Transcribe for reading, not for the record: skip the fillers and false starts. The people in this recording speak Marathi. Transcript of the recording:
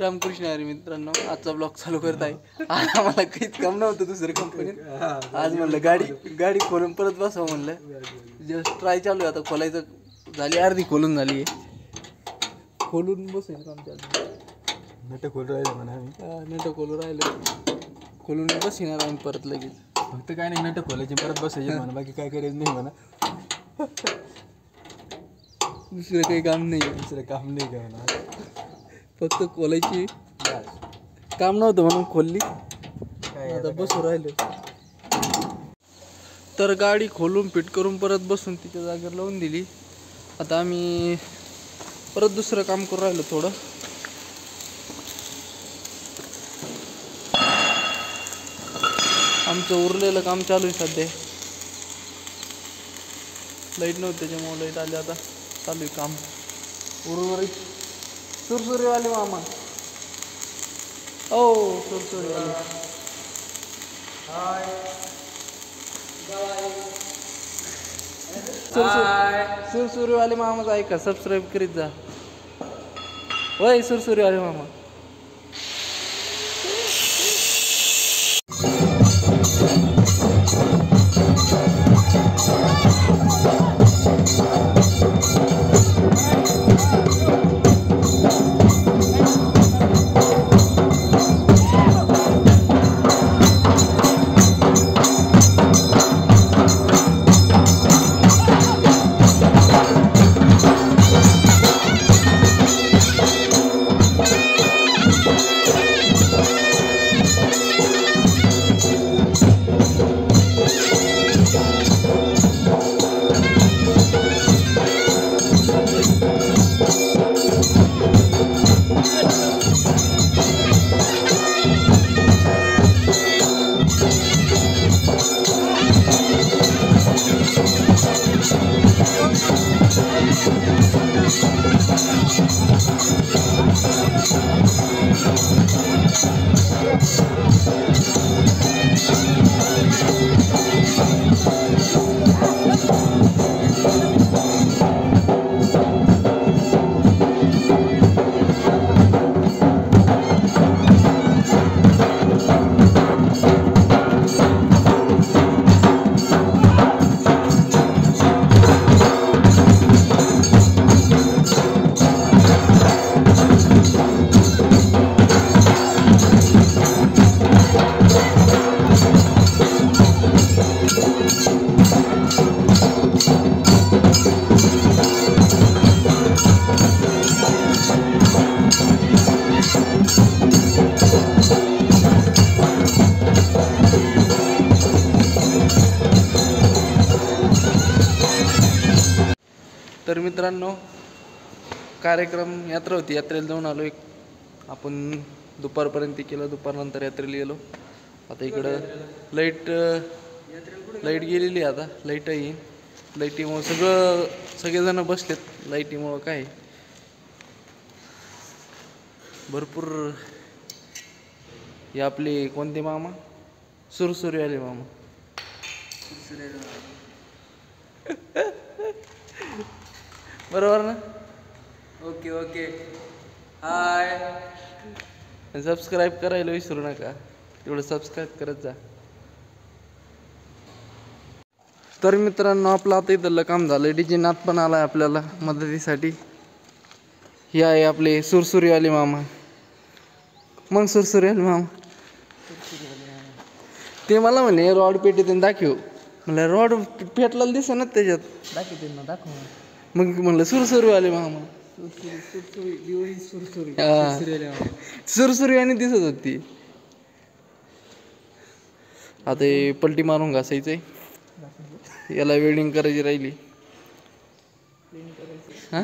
रामकृष्ण हरी मित्रांनो, आजचा ब्लॉग चालू करत आहे. आज आम्हाला काहीच काम नव्हतं दुसऱ्या कंपनीत. आज म्हणलं गाडी खोलून परत बसावं म्हणलं. जस्ट ट्राय चालू आहे आता खोलायचं. झाली अर्धी खोलून झाली आहे. खोलून बसायचं काम चालू. नट खोलून राहिलं म्हणा आम्ही. नट खोलून राहिलं. खोलून बसणार आम्ही परत लगेच. फक्त काय नाही, नट खोलायची परत बसायचे म्हणा, बाकी काय करायचं नाही म्हणा. दुसरं काही काम नाही. दुसरं काम नाही का म्हणा, फक्त खोलायची काम नव्हतं म्हणून खोलली. आता बसू राहिलो. तर गाडी खोलून फिट करून परत बसून तिच्या जागेवर लावून दिली. आता आम्ही परत दुसरं काम करू राहिलो थोडं. आमचं उरलेलं काम चालू आहे सध्या. लाईट नव्हती त्याच्यामुळे लाईट आली. आता चालू आहे काम उर्वरित. सुरसुरीवाले मामा, ओ सुरसुरीवाले, सुरसुरीवाले मामाच ऐका, सबस्क्राईब करीत जा. वय सुरसुरीवाले मामा. तर मित्रांनो, कार्यक्रम यात्रा होती. यात्रेला जाऊन आलो. आपण दुपारपर्यंत केलं. दुपारनंतर यात्रेला गेलो. आता इकडं लाईट गेलेली आहे. आता लाईट येईल. लाईटीमुळं सगळेजण बसलेत. लाईटीमुळं काय भरपूर. हे आपले कोणते मामा? सुरसुरीवाले मामा. बरोबर ना? Okay okay. हाय. सबस्क्राईब करायला विसरू नका. तेवढं सबस्क्राईब करत जा. तर मित्रांनो, आपलं आता इथलं काम झालं. डीजे नाथ पण आलाय आपल्याला मदतीसाठी. हे आहे आपले सुरसुरीवाले मामा. मग सुरसुरीवाले मामा ते मला म्हणे रॉड पेटीतून दाखव. म्हणलं रॉड पेटला दिसत ना त्याच्यात. दाखवते ना, दाखव. मग म्हणलं सुरसुरीवाले मामा. सुरसुरीवाणी दिसत होती. आता हे पलटी मारून घासायचंय. याला वेल्डिंग करायची राहिली. हा.